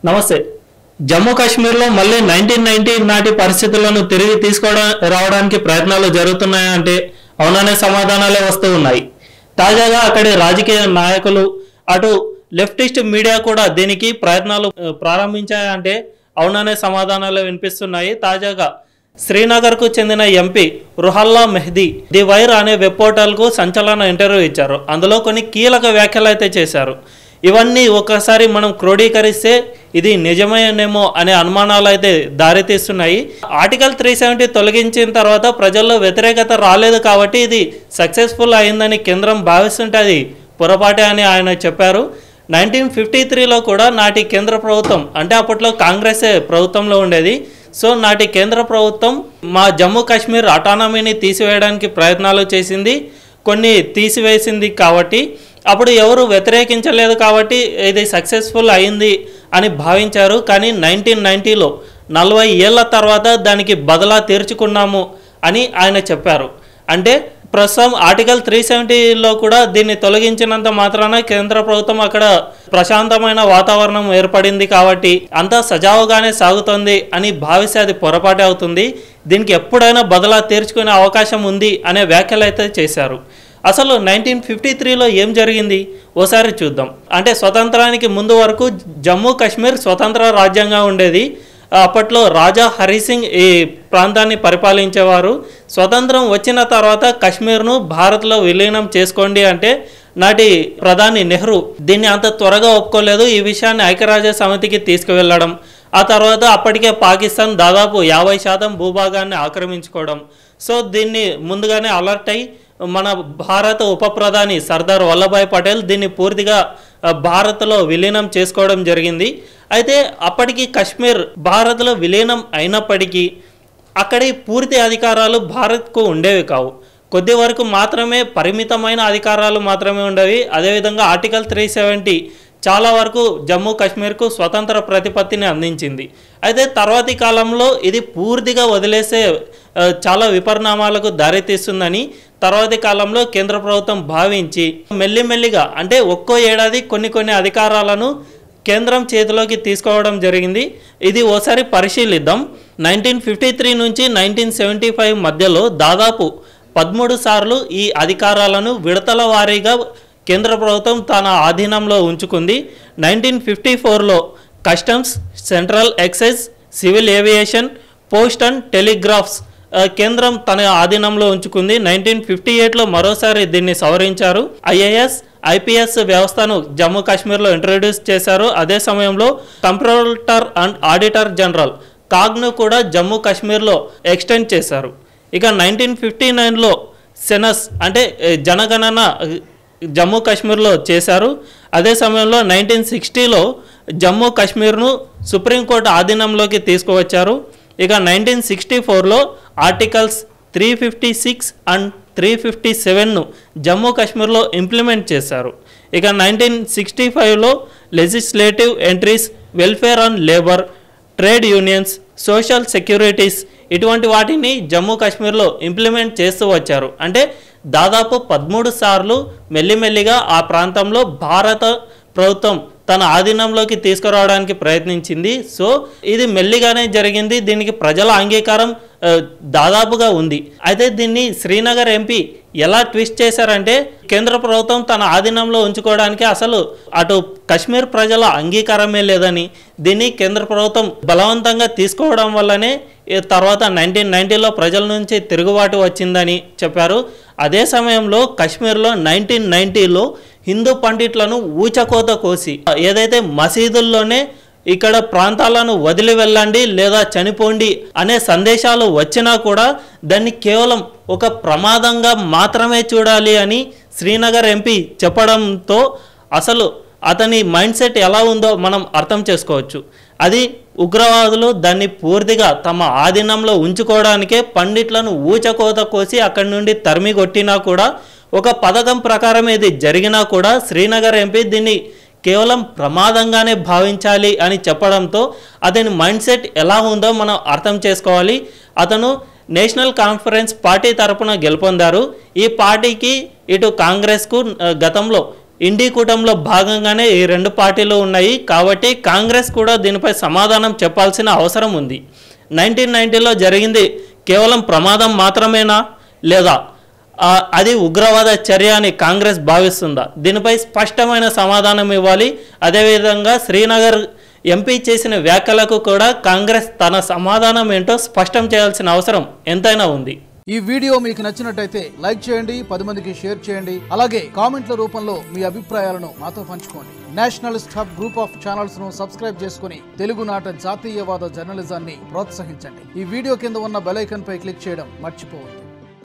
నమస్తే. జమ్మూ కాశ్మీర్లో మళ్ళీ 1990 నాటి పరిస్థితులను తిరిగి రావడానికి ప్రయత్నాలు జరుగుతున్నాయంటే అవుననే సమాధానాలే వస్తూ ఉన్నాయి. తాజాగా అక్కడి రాజకీయ నాయకులు అటు లెఫ్టిస్ట్ మీడియా కూడా దీనికి ప్రయత్నాలు ప్రారంభించాయంటే అవుననే సమాధానాలు వినిపిస్తున్నాయి. తాజాగా శ్రీనగర్కు చెందిన ఎంపీ రుహల్లా మెహదీ ది వైర్ అనే వెబ్ పోర్టల్కు సంచలన ఇంటర్వ్యూ ఇచ్చారు. అందులో కొన్ని కీలక వ్యాఖ్యలు అయితే చేశారు. ఇవన్నీ ఒకసారి మనం క్రోడీకరిస్తే ఇది నిజమేనేమో అనే అనుమానాలు అయితే దారితీస్తున్నాయి. ఆర్టికల్ 370 తొలగించిన తర్వాత ప్రజల్లో వ్యతిరేకత రాలేదు కాబట్టి ఇది సక్సెస్ఫుల్ అయిందని కేంద్రం భావిస్తుంటే అది పొరపాటే అని ఆయన చెప్పారు. 1953లో కూడా నాటి కేంద్ర ప్రభుత్వం అంటే అప్పట్లో కాంగ్రెసే ప్రభుత్వంలో ఉండేది. సో నాటి కేంద్ర ప్రభుత్వం మా జమ్మూ కాశ్మీర్ అటానమీని తీసివేయడానికి ప్రయత్నాలు చేసింది, కొన్ని తీసివేసింది. కాబట్టి అప్పుడు ఎవరు వ్యతిరేకించలేదు కాబట్టి ఇది సక్సెస్ఫుల్ అయింది అని భావించారు. కానీ 1990లో 40 ఏళ్ల తర్వాత దానికి బదలా తీర్చుకున్నాము అని ఆయన చెప్పారు. అంటే ప్రస్తుతం ఆర్టికల్ 370లో కూడా దీన్ని తొలగించినంత మాత్రాన కేంద్ర ప్రభుత్వం అక్కడ ప్రశాంతమైన వాతావరణం ఏర్పడింది కాబట్టి అంతా సజావుగానే సాగుతుంది అని భావిస్తే అది పొరపాటే అవుతుంది. దీనికి ఎప్పుడైనా బదలా తీర్చుకునే అవకాశం ఉంది అనే వ్యాఖ్యలు అయితే చేశారు. అసలు 1953లో ఏం జరిగింది ఓసారి చూద్దాం. అంటే స్వతంత్రానికి ముందు వరకు జమ్మూ కాశ్మీర్ స్వతంత్ర రాజ్యంగా ఉండేది. అప్పట్లో రాజా హరిసింగ్ ఈ ప్రాంతాన్ని పరిపాలించేవారు. స్వతంత్రం వచ్చిన తర్వాత కాశ్మీర్ను భారత్లో విలీనం చేసుకోండి అంటే నాటి ప్రధాని నెహ్రూ దీన్ని అంత త్వరగా ఒప్పుకోలేదు. ఈ విషయాన్ని ఐక్యరాజ్య సమితికి తీసుకువెళ్ళడం, ఆ తర్వాత అప్పటికే పాకిస్తాన్ దాదాపు 50% భూభాగాన్ని ఆక్రమించుకోవడం. సో దీన్ని ముందుగానే అలర్ట్ అయి మన భారత ఉప ప్రధాని సర్దార్ వల్లభాయ్ పటేల్ దీన్ని పూర్తిగా భారత్లో విలీనం చేసుకోవడం జరిగింది. అయితే అప్పటికి కాశ్మీర్ భారత్లో విలీనం అయినప్పటికీ అక్కడి పూర్తి అధికారాలు భారత్కు ఉండేవి కావు. కొద్ది వరకు మాత్రమే పరిమితమైన అధికారాలు మాత్రమే ఉండేవి. అదేవిధంగా ఆర్టికల్ 370 చాలా వరకు జమ్మూ కాశ్మీర్కు స్వతంత్ర ప్రతిపత్తిని అందించింది. అయితే తర్వాతి కాలంలో ఇది పూర్తిగా వదిలేసే చాలా విపరిణామాలకు దారితీస్తుందని తర్వాతి కాలంలో కేంద్ర ప్రభుత్వం భావించి మెల్లిమెల్లిగా అంటే ఒక్కో ఏడాది కొన్ని అధికారాలను కేంద్రం చేతిలోకి తీసుకోవడం జరిగింది. ఇది ఓసారి పరిశీలిద్దాం. 1953 నుంచి 1975 మధ్యలో దాదాపు 13 సార్లు ఈ అధికారాలను విడతల వారీగా కేంద్ర ప్రభుత్వం తన ఆధీనంలో ఉంచుకుంది. 1954లో customs, central excise, civil aviation, post and telegraphs కేంద్రం తన ఆధీనంలో ఉంచుకుంది. 1958లో మరోసారి దీన్ని సవరించారు. ఐఏఎస్, ఐపీఎస్ వ్యవస్థను జమ్మూ కాశ్మీర్లో ఇంట్రడ్యూస్ చేశారు. అదే సమయంలో కంప్ట్రోలర్ అండ్ ఆడిటర్ జనరల్ కాగ్ను కూడా జమ్మూ కాశ్మీర్లో ఎక్స్టెండ్ చేశారు. ఇక 1959లో సెనస్ అంటే జనగణన జమ్మూ కాశ్మీర్లో చేశారు. అదే సమయంలో 1960లో జమ్మూ కాశ్మీర్ను సుప్రీంకోర్టు ఆధీనంలోకి తీసుకువచ్చారు. ఇక 1964లో ఆర్టికల్స్ 356 అండ్ 357ను జమ్మూ కాశ్మీర్లో ఇంప్లిమెంట్ చేశారు. ఇక 1965లో legislative entries, welfare and labour, trade unions, social securities ఇటువంటి వాటిని జమ్మూ కాశ్మీర్లో ఇంప్లిమెంట్ చేస్తూ వచ్చారు. అంటే దాదాపు 13 సార్లు మెల్లిమెల్లిగా ఆ ప్రాంతంలో భారత ప్రభుత్వం తన ఆధీనంలోకి తీసుకురావడానికి ప్రయత్నించింది. సో ఇది మెల్లిగానే జరిగింది. దీనికి ప్రజల అంగీకారం దాదాపుగా ఉంది. అయితే దీన్ని శ్రీనగర్ ఎంపీ ఎలా ట్విస్ట్ చేశారంటే కేంద్ర ప్రభుత్వం తన ఆధీనంలో ఉంచుకోవడానికి అసలు అటు కాశ్మీర్ ప్రజల అంగీకారమే లేదని, దీన్ని కేంద్ర ప్రభుత్వం బలవంతంగా తీసుకోవడం వల్లనే తర్వాత 1990లో ప్రజల నుంచి తిరుగుబాటు వచ్చిందని చెప్పారు. అదే సమయంలో కాశ్మీర్లో 1990లో హిందూ పండిట్లను ఊచకోత కోసి ఏదైతే మసీదుల్లోనే ఇక్కడ ప్రాంతాలను వదిలి వెళ్ళండి లేదా చనిపోండి అనే సందేశాలు వచ్చినా కూడా దాన్ని కేవలం ఒక ప్రమాదంగా మాత్రమే చూడాలి అని శ్రీనగర్ ఎంపీ చెప్పడంతో అసలు అతని మైండ్ సెట్ ఎలా ఉందో మనం అర్థం చేసుకోవచ్చు. అది ఉగ్రవాదులు దాన్ని పూర్తిగా తమ ఆధీనంలో ఉంచుకోవడానికే పండిట్లను ఊచకోత కోసి అక్కడి నుండి తరిమి కొట్టినా కూడా ఒక పథకం ప్రకారం ఇది జరిగినా కూడా శ్రీనగర్ ఎంపీ దీన్ని కేవలం ప్రమాదంగానే భావించాలి అని చెప్పడంతో అతని మైండ్ సెట్ ఎలా ఉందో మనం అర్థం చేసుకోవాలి. అతను నేషనల్ కాన్ఫరెన్స్ పార్టీ తరపున గెలుపొందారు. ఈ పార్టీకి ఇటు కాంగ్రెస్కు గతంలో ఇండి కూటమిలో భాగంగానే ఈ రెండు పార్టీలు ఉన్నాయి. కాబట్టి కాంగ్రెస్ కూడా దీనిపై సమాధానం చెప్పాల్సిన అవసరం ఉంది. 1990లో జరిగింది కేవలం ప్రమాదం మాత్రమేనా, లేదా అది ఉగ్రవాద చర్య అని కాంగ్రెస్ భావిస్తుందా? దీనిపై స్పష్టమైన సమాధానం ఇవ్వాలి. అదేవిధంగా శ్రీనగర్ ఎంపీ చేసిన వ్యాఖ్యలకు కూడా కాంగ్రెస్ తన సమాధానం ఏంటో స్పష్టం చేయాల్సిన అవసరం ఎంతైనా ఉంది. ఈ వీడియో మీకు నచ్చినట్టయితే లైక్ చేయండి, 10 మందికి షేర్ చేయండి. అలాగే కామెంట్ల రూపంలో మీ అభిప్రాయాలను మాతో పంచుకోండి. Nationalist hub group of channels ను సబ్స్క్రైబ్ చేసుకుని తెలుగునాట జాతీయవాద జర్నలిజాన్ని ప్రోత్సహించండి. ఈ వీడియో కింద ఉన్న బెల్ ఐకాన్ పై క్లిక్ చేయడం మర్చిపోవద్దు.